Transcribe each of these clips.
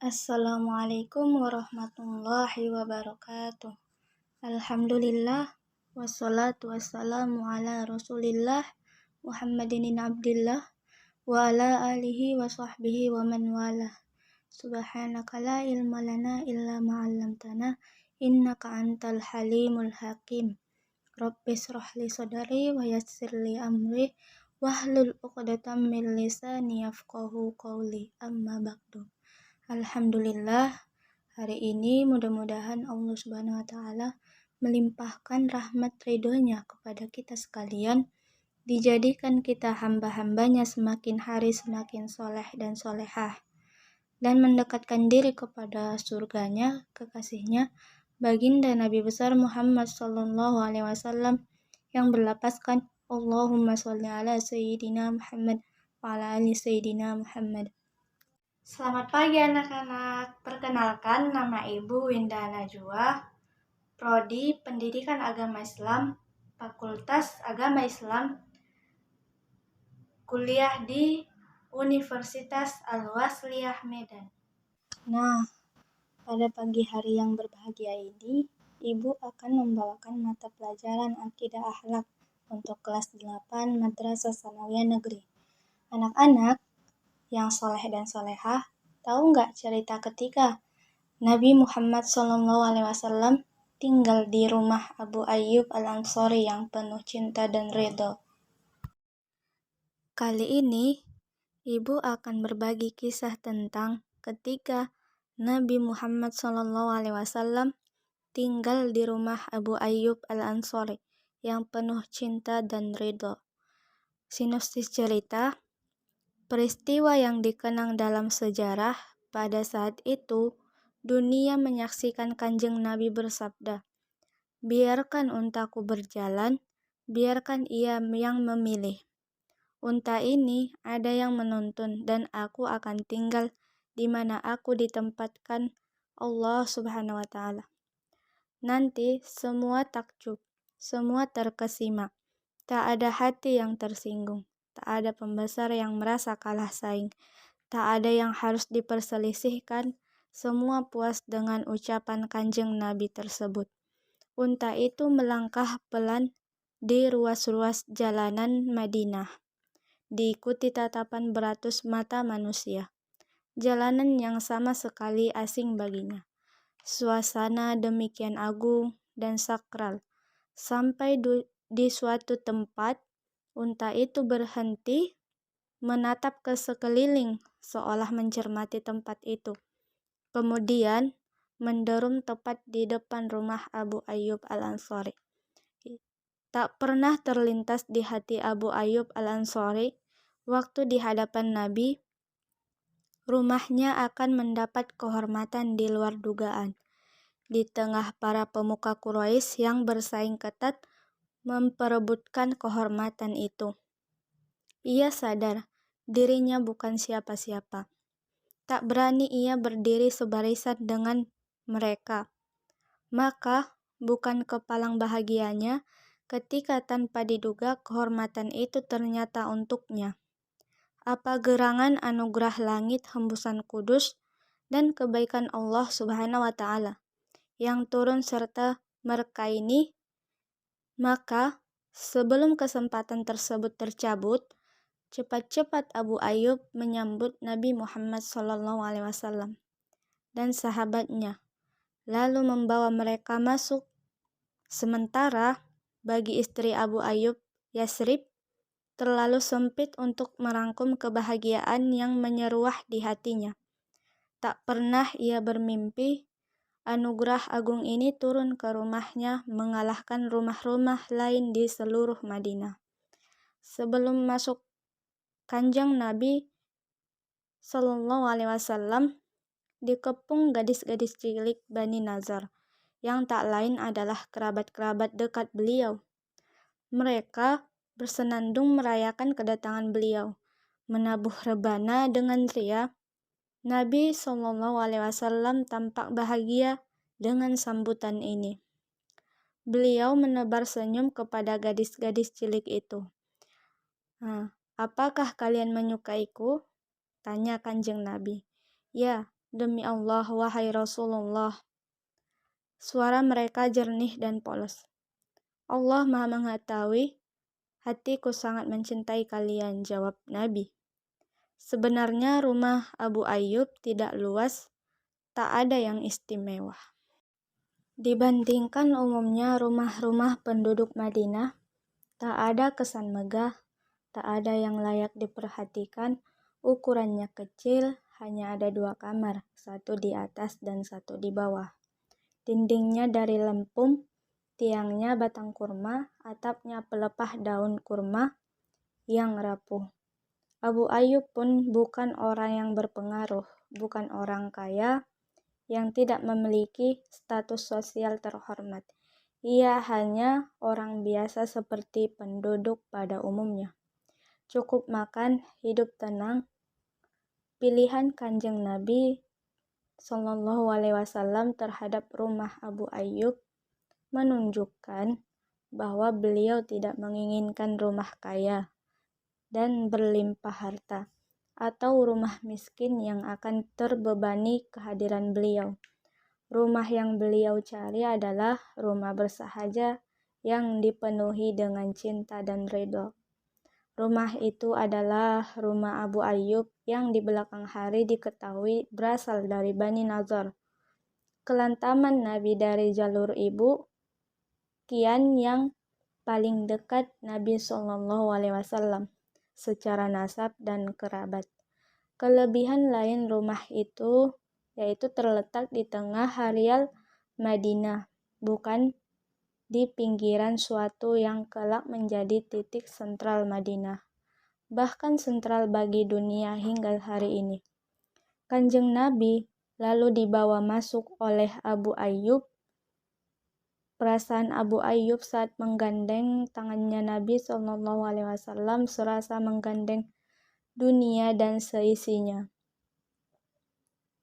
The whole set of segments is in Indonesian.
Assalamualaikum warahmatullahi wabarakatuh. Alhamdulillah, wassalatu wassalamu ala rasulillah Muhammadin abdillah wa ala alihi wa sahbihi wa man walah. Subhanaka la ilma lana illa ma'allamtana innaka antal halimul hakim. Rabbi shrah li sadri wa yassir li amri wahlul 'uqdatam min lisani yafqahu qawli, amma ba'du. Alhamdulillah, hari ini mudah-mudahan Allah Subhanahu wa Ta'ala melimpahkan rahmat ridhonya kepada kita sekalian, dijadikan kita hamba-hambanya semakin hari semakin soleh dan solehah, dan mendekatkan diri kepada surganya, kekasihnya, baginda Nabi besar Muhammad Sallallahu Alaihi Wasallam yang berlapaskan Allahumma sholli ala Sayyidina Muhammad wa ala ali Sayyidina Muhammad. Selamat pagi anak-anak, perkenalkan nama Ibu Winda Najwa, Prodi Pendidikan Agama Islam, Fakultas Agama Islam, kuliah di Universitas Al-Wasliyah Medan. Nah, pada pagi hari yang berbahagia ini, Ibu akan membawakan mata pelajaran Akidah Akhlak untuk kelas 8 Madrasah Tsanawiyah Negeri. Anak-anak yang soleh dan solehah, tahu nggak cerita ketika Nabi Muhammad SAW tinggal di rumah Abu Ayyub Al-Ansari yang penuh cinta dan ridho? Kali ini, Ibu akan berbagi kisah tentang ketika Nabi Muhammad SAW tinggal di rumah Abu Ayyub Al-Ansari yang penuh cinta dan ridho. Sinopsis cerita. Peristiwa yang dikenang dalam sejarah, pada saat itu dunia menyaksikan Kanjeng Nabi bersabda, "Biarkan untaku berjalan, biarkan ia yang memilih. Unta ini ada yang menuntun dan aku akan tinggal di mana aku ditempatkan Allah Subhanahu wa Ta'ala. Nanti semua takjub, semua terkesima, tak ada hati yang tersinggung. Tak ada pembesar yang merasa kalah saing. Tak ada yang harus diperselisihkan. Semua puas dengan ucapan Kanjeng Nabi tersebut. Unta itu melangkah pelan di ruas-ruas jalanan Madinah, diikuti tatapan beratus mata manusia. Jalanan yang sama sekali asing baginya. Suasana demikian agung dan sakral. Sampai di suatu tempat, unta itu berhenti, menatap ke sekeliling, seolah mencermati tempat itu. Kemudian, menderum tepat di depan rumah Abu Ayyub Al-Ansari. Tak pernah terlintas di hati Abu Ayyub Al-Ansari, waktu di hadapan Nabi, rumahnya akan mendapat kehormatan di luar dugaan. Di tengah para pemuka Quraisy yang bersaing ketat memperebutkan kehormatan itu. Ia sadar dirinya bukan siapa-siapa. Tak berani ia berdiri sebarisan dengan mereka. Maka bukan kepalang bahagianya ketika tanpa diduga kehormatan itu ternyata untuknya. Apa gerangan anugerah langit, hembusan kudus, dan kebaikan Allah Subhanahu wa Ta'ala yang turun serta merekaini. Maka, sebelum kesempatan tersebut tercabut, cepat-cepat Abu Ayyub menyambut Nabi Muhammad SAW dan sahabatnya, lalu membawa mereka masuk. Sementara, bagi istri Abu Ayyub, Yasrib, terlalu sempit untuk merangkum kebahagiaan yang menyeruah di hatinya. Tak pernah ia bermimpi anugerah agung ini turun ke rumahnya mengalahkan rumah-rumah lain di seluruh Madinah. Sebelum masuk Kanjeng Nabi Sallallahu Alaihi Wasallam dikepung gadis-gadis cilik Bani Nazar yang tak lain adalah kerabat-kerabat dekat beliau. Mereka bersenandung merayakan kedatangan beliau, menabuh rebana dengan ria. Nabi Sallallahu Alaihi Wasallam tampak bahagia dengan sambutan ini. Beliau menebar senyum kepada gadis-gadis cilik itu. "Apakah kalian menyukaiku?" tanya Kanjeng Nabi. "Ya," Demi Allah, wahai Rasulullah, suara mereka jernih dan polos. Allah Maha mengetahui, hatiku sangat mencintai kalian, jawab Nabi. Sebenarnya rumah Abu Ayyub tidak luas, tak ada yang istimewa. Dibandingkan umumnya rumah-rumah penduduk Madinah, tak ada kesan megah, tak ada yang layak diperhatikan, ukurannya kecil, hanya ada 2 kamar, satu di atas dan satu di bawah. Dindingnya dari lempung, tiangnya batang kurma, atapnya pelepah daun kurma yang rapuh. Abu Ayyub pun bukan orang yang berpengaruh, bukan orang kaya yang tidak memiliki status sosial terhormat. Ia hanya orang biasa seperti penduduk pada umumnya. Cukup makan, hidup tenang. Pilihan Kanjeng Nabi SAW terhadap rumah Abu Ayyub menunjukkan bahwa beliau tidak menginginkan rumah kaya dan berlimpah harta, atau rumah miskin yang akan terbebani kehadiran beliau. Rumah yang beliau cari adalah rumah bersahaja yang dipenuhi dengan cinta dan ridho. Rumah itu adalah rumah Abu Ayyub yang di belakang hari diketahui berasal dari Bani Nazar. Kelantaman Nabi dari jalur ibu, kian yang paling dekat Nabi SAW secara nasab dan kerabat. Kelebihan lain rumah itu yaitu terletak di tengah Haryal Madinah, bukan di pinggiran suatu yang kelak menjadi titik sentral Madinah, bahkan sentral bagi dunia hingga hari ini. Kanjeng Nabi lalu dibawa masuk oleh Abu Ayyub. Perasaan Abu Ayyub saat menggandeng tangannya Nabi SAW serasa menggandeng dunia dan seisinya.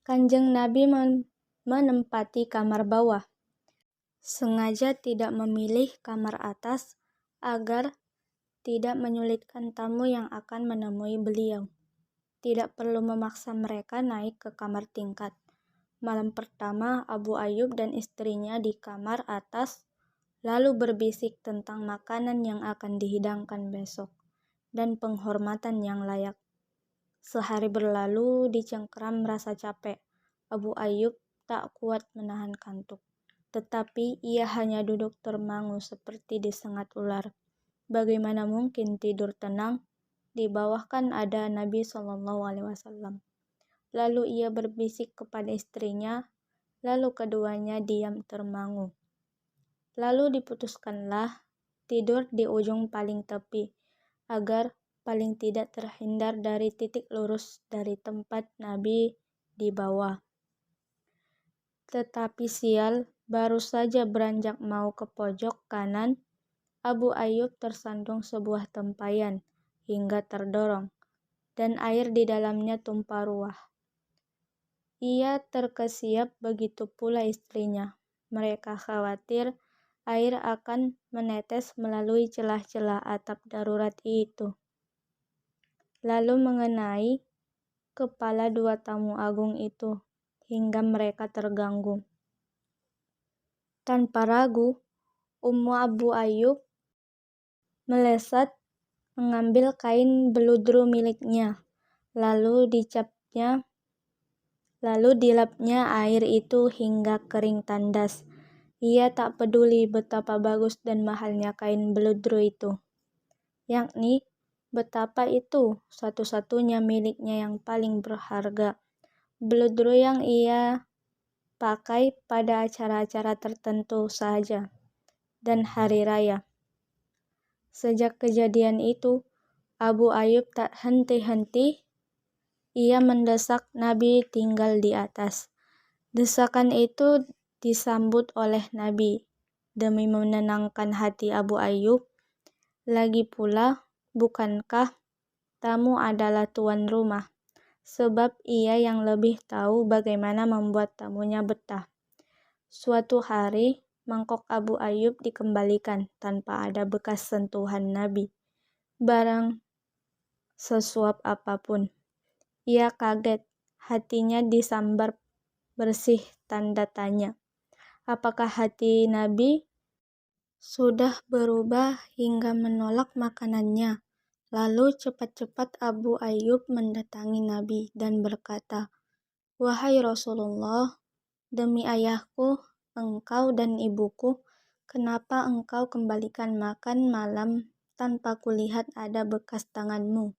Kanjeng Nabi menempati kamar bawah, sengaja tidak memilih kamar atas agar tidak menyulitkan tamu yang akan menemui beliau. Tidak perlu memaksa mereka naik ke kamar tingkat. Malam pertama, Abu Ayyub dan istrinya di kamar atas, lalu berbisik tentang makanan yang akan dihidangkan besok dan penghormatan yang layak. Sehari berlalu, dicengkram rasa capek. Abu Ayyub tak kuat menahan kantuk, tetapi ia hanya duduk termangu seperti disengat ular. Bagaimana mungkin tidur tenang? Di bawah kan ada Nabi SAW. Lalu ia berbisik kepada istrinya, lalu keduanya diam termangu. Lalu diputuskanlah tidur di ujung paling tepi, agar paling tidak terhindar dari titik lurus dari tempat Nabi di bawah. Tetapi sial, baru saja beranjak mau ke pojok kanan, Abu Ayyub tersandung sebuah tempayan hingga terdorong, dan air di dalamnya tumpah ruah. Ia terkesiap, begitu pula istrinya. Mereka khawatir air akan menetes melalui celah-celah atap darurat itu, lalu mengenai kepala 2 tamu agung itu, hingga mereka terganggu. Tanpa ragu, Ummu Abu Ayyub melesat mengambil kain beludru miliknya, lalu dilapnya air itu hingga kering tandas. Ia tak peduli betapa bagus dan mahalnya kain beludru itu, yakni betapa itu satu-satunya miliknya yang paling berharga, beludru yang ia pakai pada acara-acara tertentu saja dan hari raya. Sejak kejadian itu, Abu Ayyub tak henti-henti. Ia mendesak Nabi tinggal di atas. Desakan itu disambut oleh Nabi demi menenangkan hati Abu Ayyub. Lagi pula, bukankah tamu adalah tuan rumah? Sebab ia yang lebih tahu bagaimana membuat tamunya betah. Suatu hari, mangkok Abu Ayyub dikembalikan tanpa ada bekas sentuhan Nabi, barang sesuap apapun. Ia kaget, hatinya disambar bersih tanda tanya. Apakah hati Nabi sudah berubah hingga menolak makanannya? Lalu cepat-cepat Abu Ayyub mendatangi Nabi dan berkata, "Wahai Rasulullah, demi ayahku, engkau dan ibuku, kenapa engkau kembalikan makan malam tanpa kulihat ada bekas tanganmu?"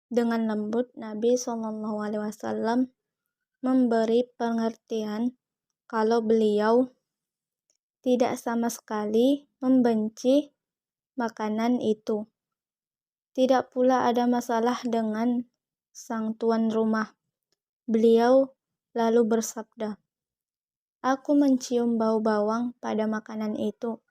Dengan lembut Nabi SAW memberi pengertian kalau beliau tidak sama sekali membenci makanan itu. Tidak pula ada masalah dengan sang tuan rumah. Beliau lalu bersabda, "Aku mencium bau bawang pada makanan itu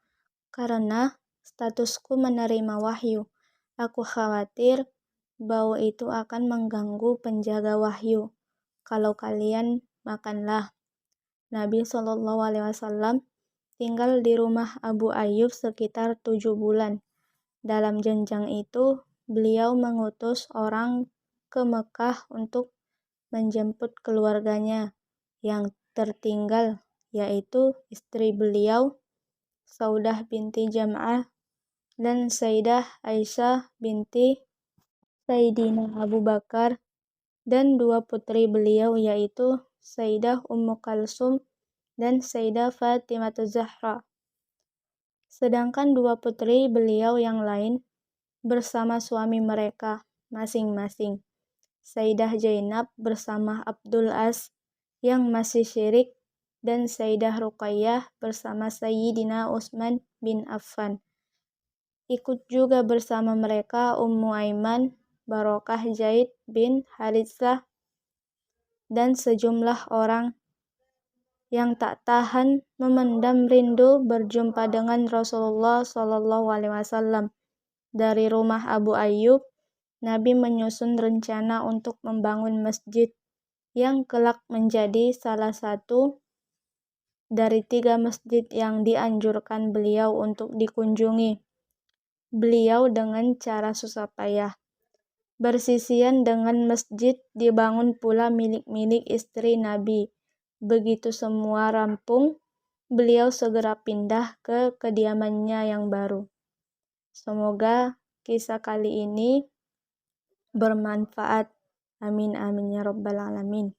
karena statusku menerima wahyu. Aku khawatir bau itu akan mengganggu penjaga wahyu. Kalau kalian makanlah." Nabi SAW tinggal di rumah Abu Ayyub sekitar 7 bulan. Dalam jenjang itu, beliau mengutus orang ke Mekah untuk menjemput keluarganya yang tertinggal, yaitu istri beliau, Saudah binti Jam'ah, dan Sayyidah Aisyah binti Sayyidina Abu Bakar, dan 2 putri beliau yaitu Sayyidah Ummu Kalsum dan Sayyidah Fatimah Zahra. Sedangkan 2 putri beliau yang lain bersama suami mereka masing-masing. Sayyidah Zainab bersama Abdul As yang masih syirik, dan Sayyidah Ruqayyah bersama Sayyidina Utsman bin Affan. Ikut juga bersama mereka Ummu Aiman, Barokah Zaid bin Haritsah, dan sejumlah orang yang tak tahan memendam rindu berjumpa dengan Rasulullah SAW. Dari rumah Abu Ayyub, Nabi menyusun rencana untuk membangun masjid yang kelak menjadi salah satu dari 3 masjid yang dianjurkan beliau untuk dikunjungi. Beliau dengan cara susah payah. Bersisian dengan masjid dibangun pula milik-milik istri Nabi. Begitu semua rampung, beliau segera pindah ke kediamannya yang baru. Semoga kisah kali ini bermanfaat. Amin amin ya rabbal alamin.